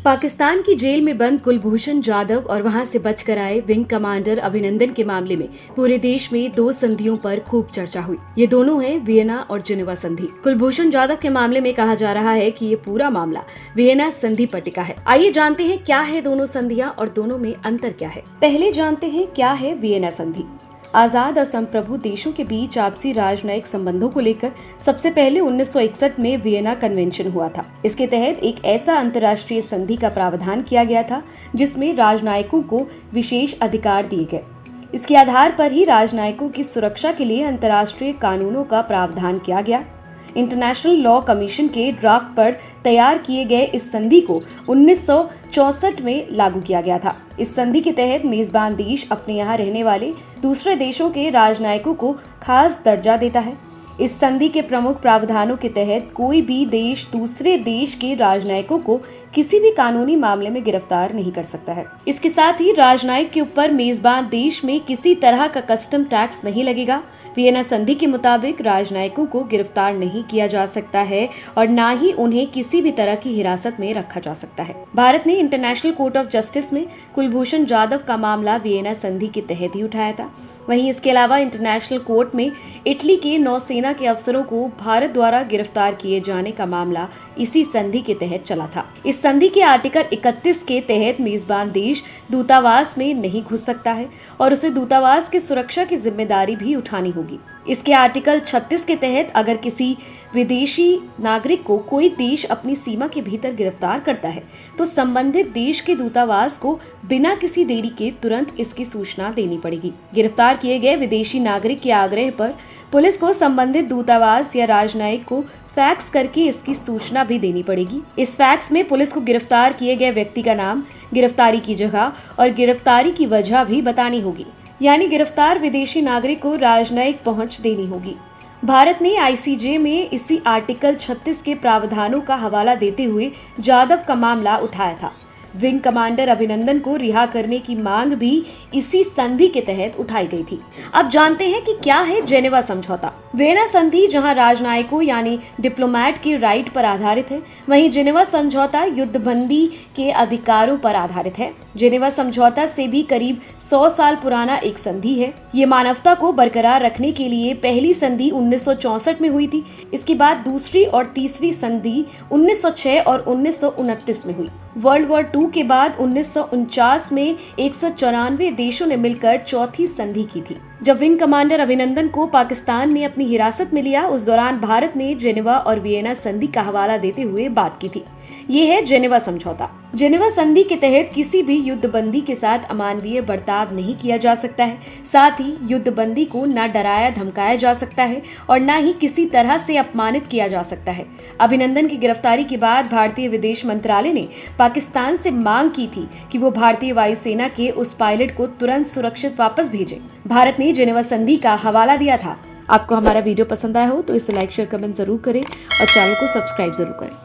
पाकिस्तान की जेल में बंद कुलभूषण जाधव और वहां से बचकर आए विंग कमांडर अभिनंदन के मामले में पूरे देश में दो संधियों पर खूब चर्चा हुई। ये दोनों हैं वियना और जिनेवा संधि। कुलभूषण जाधव के मामले में कहा जा रहा है कि ये पूरा मामला वियना संधि पर टिका है। आइए जानते हैं क्या है दोनों संधियां और दोनों में अंतर क्या है। पहले जानते हैं क्या है वियना संधि। आजाद और संप्रभु देशों के बीच आपसी राजनयिक संबंधों को लेकर सबसे पहले 1961 में वियना कन्वेंशन हुआ था। इसके तहत एक ऐसा अंतर्राष्ट्रीय संधि का प्रावधान किया गया था जिसमें राजनयिकों को विशेष अधिकार दिए गए। इसके आधार पर ही राजनयिकों की सुरक्षा के लिए अंतर्राष्ट्रीय कानूनों का प्रावधान किया गया। इंटरनेशनल लॉ कमीशन के ड्राफ्ट पर तैयार किए गए इस संधि को 1964 में लागू किया गया था। इस संधि के तहत मेजबान देश अपने यहाँ रहने वाले दूसरे देशों के राजनयिकों को खास दर्जा देता है। इस संधि के प्रमुख प्रावधानों के तहत कोई भी देश दूसरे देश के राजनयिकों को किसी भी कानूनी मामले में गिरफ्तार नहीं कर सकता है। इसके साथ ही राजनयिक के ऊपर मेजबान देश में किसी तरह का कस्टम टैक्स नहीं लगेगा। वियना संधि के मुताबिक राजनयिकों को गिरफ्तार नहीं किया जा सकता है और न ही उन्हें किसी भी तरह की हिरासत में रखा जा सकता है। भारत ने इंटरनेशनल कोर्ट ऑफ जस्टिस में कुलभूषण जाधव का मामला वियना संधि के तहत ही उठाया था। वहीं इसके अलावा इंटरनेशनल कोर्ट में इटली के नौसेना के अफसरों को भारत द्वारा गिरफ्तार किए जाने का मामला इसी संधि के तहत चला था। इस संधि के आर्टिकल 31 के तहत मेजबान देश दूतावास में नहीं घुस सकता है और उसे दूतावास की सुरक्षा की जिम्मेदारी भी उठानी होगी। इसके आर्टिकल 36 के तहत अगर किसी विदेशी नागरिक को कोई देश अपनी सीमा के भीतर गिरफ्तार करता है तो संबंधित देश के दूतावास को बिना किसी देरी के तुरंत इसकी सूचना देनी पड़ेगी। गिरफ्तार किए गए विदेशी नागरिक के आग्रह पर पुलिस को संबंधित दूतावास या राजनयिक को फैक्स करके इसकी सूचना भी देनी पड़ेगी। इस फैक्स में पुलिस को गिरफ्तार किए गए व्यक्ति का नाम, गिरफ्तारी की जगह और गिरफ्तारी की वजह भी बतानी होगी। यानी गिरफ्तार विदेशी नागरिक को राजनयिक पहुंच देनी होगी। भारत ने आईसीजे में इसी आर्टिकल 36 के प्रावधानों का हवाला देते हुए जाधव का मामला उठाया था। विंग कमांडर अभिनंदन को रिहा करने की मांग भी इसी संधि के तहत उठाई गई थी। अब जानते हैं कि क्या है जेनेवा समझौता। वियना संधि जहां राजनयिकों यानी डिप्लोमेट के राइट पर आधारित है, वहीं जेनेवा समझौता युद्धबंदी के अधिकारों पर आधारित है। जेनेवा समझौता से भी करीब 100 साल पुराना एक संधि है। ये मानवता को बरकरार रखने के लिए पहली संधि 1964 में हुई थी। इसके बाद दूसरी और तीसरी संधि 1906 और 1929 में हुई। वर्ल्ड वॉर 2 के बाद 1949 में 194 देशों ने मिलकर चौथी संधि की थी। जब विंग कमांडर अभिनंदन को पाकिस्तान ने अपनी हिरासत में लिया, उस दौरान भारत ने जेनेवा और वियना संधि का हवाला देते हुए बात की थी। ये है जेनेवा समझौता। जेनेवा संधि के तहत किसी भी युद्धबंदी के साथ अमानवीय बर्ताव नहीं किया जा सकता है। साथ ही युद्धबंदी को न डराया धमकाया जा सकता है और न ही किसी तरह से अपमानित किया जा सकता है। अभिनंदन की गिरफ्तारी के बाद भारतीय विदेश मंत्रालय ने पाकिस्तान से मांग की थी कि वो भारतीय वायुसेना के उस पायलट को तुरंत सुरक्षित वापस भेजे। भारत ने जेनेवा संधि का हवाला दिया था। आपको हमारा वीडियो पसंद आया हो तो इसे लाइक, शेयर, कमेंट जरूर करें और चैनल को सब्सक्राइब जरूर करें।